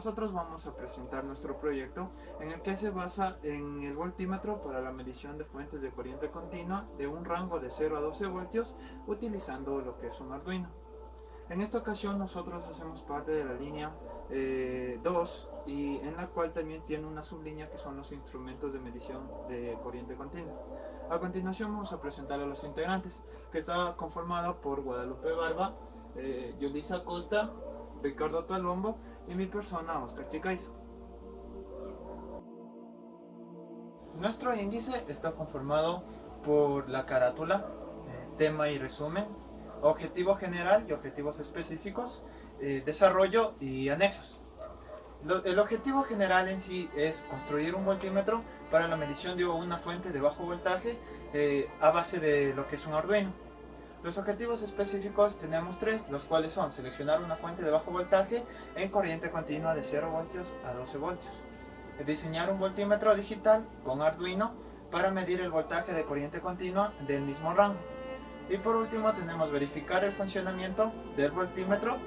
nosotros vamos a presentar nuestro proyecto en el que se basa en el voltímetro para la medición de fuentes de corriente continua de un rango de 0 a 12 voltios utilizando lo que es un Arduino. En esta ocasión nosotros hacemos parte de la línea 2 y en la cual también tiene una sublínea que son los instrumentos de medición de corriente continua. A continuación vamos a presentar a los integrantes, que está conformado por Guadalupe Barba, Yulisa Costa, Ricardo Palombo y mi persona, Oscar Chicaizo. Nuestro índice está conformado por la carátula, tema y resumen, objetivo general y objetivos específicos, desarrollo y anexos. El objetivo general en sí es construir un voltímetro para la medición de una fuente de bajo voltaje a base de lo que es un Arduino. Los objetivos específicos tenemos tres, los cuales son seleccionar una fuente de bajo voltaje en corriente continua de 0 voltios a 12 voltios, diseñar un voltímetro digital con Arduino para medir el voltaje de corriente continua del mismo rango, y por último tenemos verificar el funcionamiento del voltímetro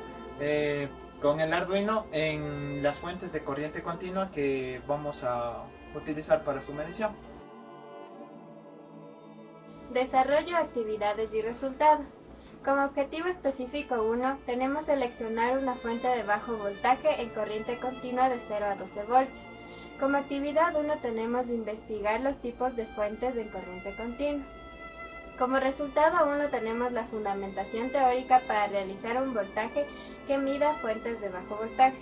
con el Arduino en las fuentes de corriente continua que vamos a utilizar para su medición. Desarrollo, actividades y resultados. Como objetivo específico 1, tenemos seleccionar una fuente de bajo voltaje en corriente continua de 0 a 12 voltios. Como actividad 1 tenemos investigar los tipos de fuentes en corriente continua. Como resultado 1 tenemos la fundamentación teórica para realizar un voltaje que mida fuentes de bajo voltaje.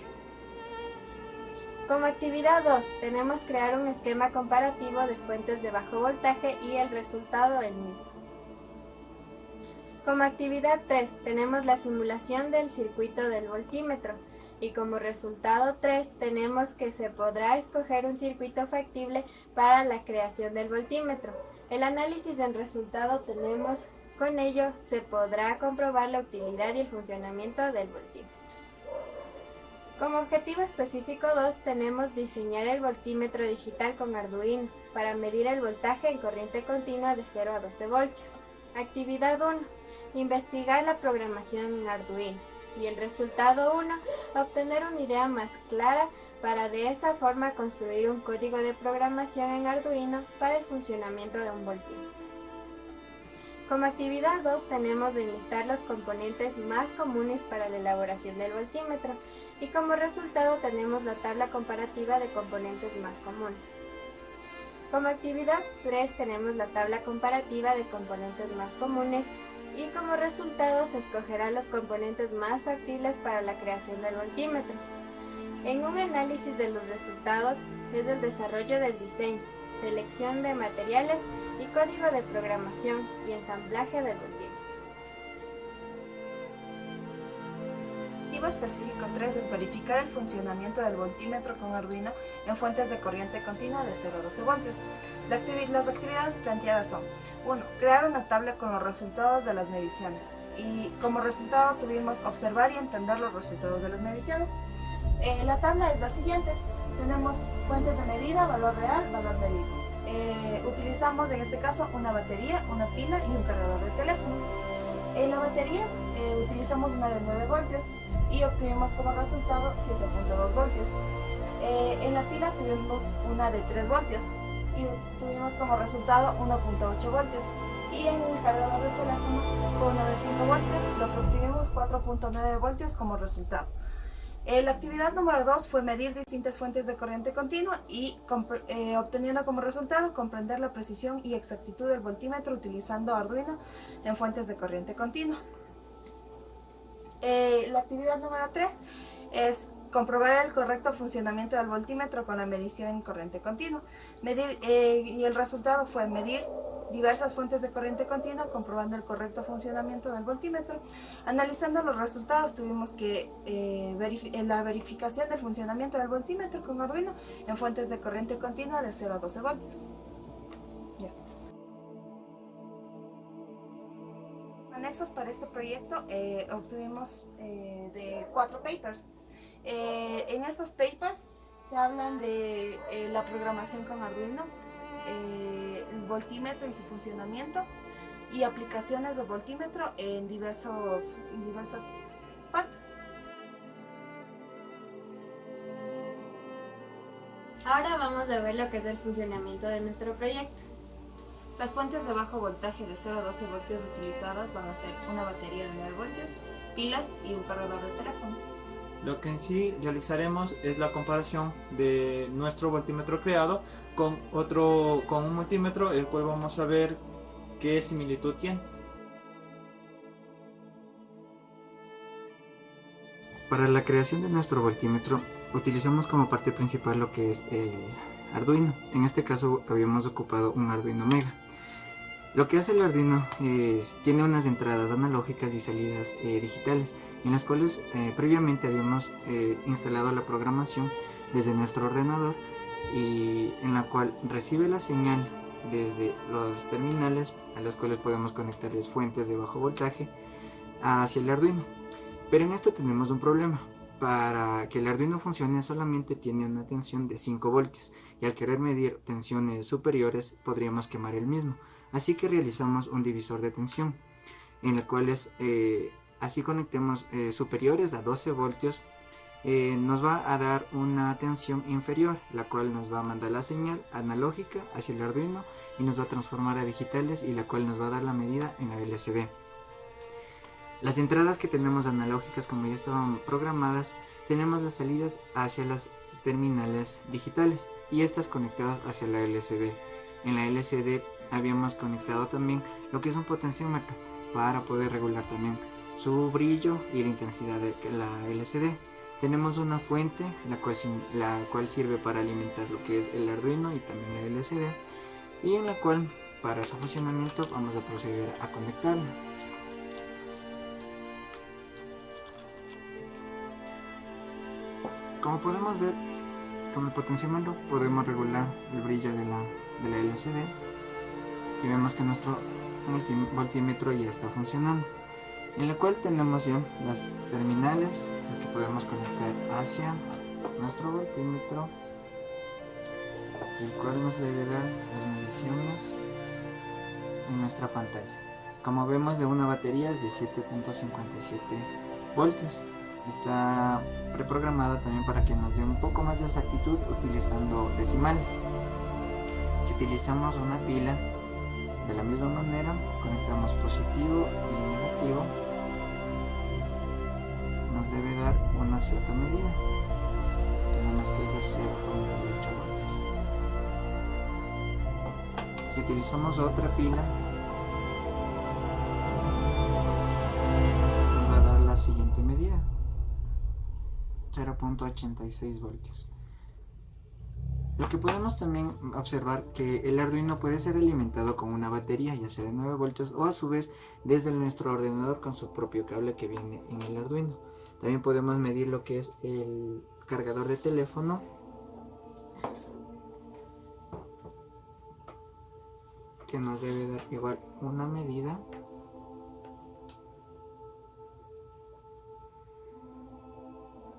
Como actividad 2 tenemos crear un esquema comparativo de fuentes de bajo voltaje y el resultado el mismo. Como actividad 3 tenemos la simulación del circuito del voltímetro y como resultado 3 tenemos que se podrá escoger un circuito factible para la creación del voltímetro. El análisis del resultado tenemos, con ello se podrá comprobar la utilidad y el funcionamiento del voltímetro. Como objetivo específico 2 tenemos diseñar el voltímetro digital con Arduino para medir el voltaje en corriente continua de 0 a 12 voltios. Actividad 1. Investigar la programación en Arduino. Y el resultado 1, obtener una idea más clara para de esa forma construir un código de programación en Arduino para el funcionamiento de un voltímetro. Como actividad 2 tenemos de enlistar los componentes más comunes para la elaboración del voltímetro y como resultado tenemos la tabla comparativa de componentes más comunes. Como actividad 3 tenemos la tabla comparativa de componentes más comunes y como resultado se escogerán los componentes más factibles para la creación del voltímetro. En un análisis de los resultados es el desarrollo del diseño, selección de materiales y código de programación y ensamblaje del voltímetro. Objetivo específico 3 es verificar el funcionamiento del voltímetro con Arduino en fuentes de corriente continua de 0 a 12 voltios. Las actividades planteadas son: 1. Crear una tabla con los resultados de las mediciones. Y como resultado tuvimos observar y entender los resultados de las mediciones. La tabla es la siguiente. Tenemos fuentes de medida, valor real, valor medido. Utilizamos en este caso una batería, una pila y un cargador de teléfono. En la batería utilizamos una de 9 voltios y obtuvimos como resultado 7.2 voltios. En la pila tuvimos una de 3 voltios y tuvimos como resultado 1.8 voltios. Y en el cargador de teléfono con una de 5 voltios, lo que obtuvimos 4.9 voltios como resultado. La actividad número 2 fue medir distintas fuentes de corriente continua y obteniendo como resultado comprender la precisión y exactitud del voltímetro utilizando Arduino en fuentes de corriente continua. La actividad número 3 es comprobar el correcto funcionamiento del voltímetro con la medición en corriente continua. Y el resultado fue medir diversas fuentes de corriente continua comprobando el correcto funcionamiento del voltímetro. Analizando los resultados tuvimos que la verificación del funcionamiento del voltímetro con Arduino en fuentes de corriente continua de 0 a 12 voltios. Anexos para este proyecto obtuvimos de 4 papers. En estos papers se hablan de la programación con Arduino, el voltímetro y su funcionamiento y aplicaciones del voltímetro en diversas partes. Ahora vamos a ver lo que es el funcionamiento de nuestro proyecto. Las fuentes de bajo voltaje de 0 a 12 voltios utilizadas van a ser una batería de 9 voltios, pilas y un cargador de teléfono. Lo que en sí realizaremos es la comparación de nuestro voltímetro creado con un multímetro, el cual vamos a ver qué similitud tiene. Para la creación de nuestro voltímetro utilizamos como parte principal lo que es el Arduino. En este caso habíamos ocupado un Arduino Mega. Lo que hace el Arduino tiene unas entradas analógicas y salidas digitales, en las cuales previamente habíamos instalado la programación desde nuestro ordenador, y en la cual recibe la señal desde los terminales a los cuales podemos conectarles fuentes de bajo voltaje hacia el Arduino. Pero en esto tenemos un problema. Para que el Arduino funcione solamente tiene una tensión de 5 voltios, y al querer medir tensiones superiores podríamos quemar el mismo. Así que realizamos un divisor de tensión, en el cual así conectemos superiores a 12 voltios, nos va a dar una tensión inferior, la cual nos va a mandar la señal analógica hacia el Arduino y nos va a transformar a digitales, y la cual nos va a dar la medida en la LCD. Las entradas que tenemos analógicas, como ya estaban programadas, tenemos las salidas hacia las terminales digitales y estas conectadas hacia la LCD. En la LCD habíamos conectado también lo que es un potenciómetro para poder regular también su brillo y la intensidad de la LCD. Tenemos una fuente la cual sirve para alimentar lo que es el Arduino y también la LCD, y en la cual para su funcionamiento vamos a proceder a conectarla. Como podemos ver, con el potenciómetro podemos regular el brillo de la LCD, y vemos que nuestro voltímetro ya está funcionando, en la cual tenemos ya las terminales, las que podemos conectar hacia nuestro voltímetro, el cual nos debe dar las mediciones en nuestra pantalla. Como vemos, de una batería es de 7.57 voltios. Está preprogramada también para que nos dé un poco más de exactitud utilizando decimales. Si utilizamos una pila, de la misma manera conectamos positivo y negativo, nos debe dar una cierta medida. Tenemos que es de 0.48 voltios. Si utilizamos otra pila, nos va a dar la siguiente medida, 0.86 voltios. Lo que podemos también observar que el Arduino puede ser alimentado con una batería, ya sea de 9 voltios, o a su vez desde nuestro ordenador con su propio cable que viene en el Arduino. También podemos medir lo que es el cargador de teléfono, que nos debe dar igual una medida.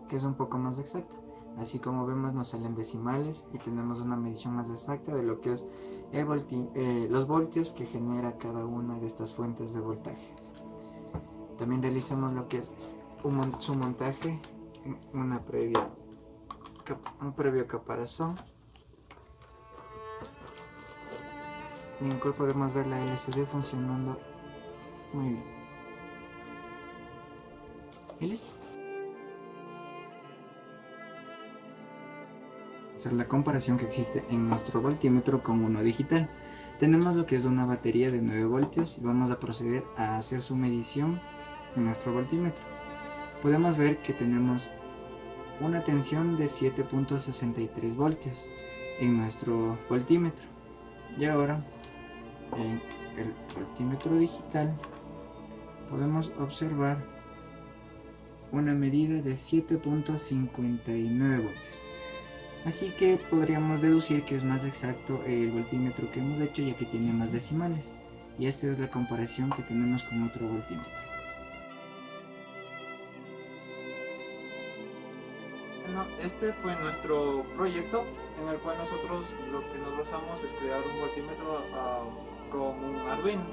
Que es un poco más exacta. Así como vemos, nos salen decimales y tenemos una medición más exacta de lo que es los voltios que genera cada una de estas fuentes de voltaje. También realizamos lo que es su montaje, un previo caparazón, en el cual podemos ver la LCD funcionando muy bien. Y listo. Hacer la comparación que existe en nuestro voltímetro con uno digital. Tenemos lo que es una batería de 9 voltios y vamos a proceder a hacer su medición en nuestro voltímetro. Podemos ver que tenemos una tensión de 7.63 voltios en nuestro voltímetro, y ahora en el voltímetro digital podemos observar una medida de 7.59 voltios. Así que podríamos deducir que es más exacto el voltímetro que hemos hecho, ya que tiene más decimales. Y esta es la comparación que tenemos con otro voltímetro. Bueno, este fue nuestro proyecto en el cual nosotros lo que nos basamos es crear un voltímetro con un Arduino.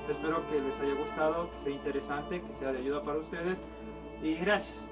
Espero que les haya gustado, que sea interesante, que sea de ayuda para ustedes, y gracias.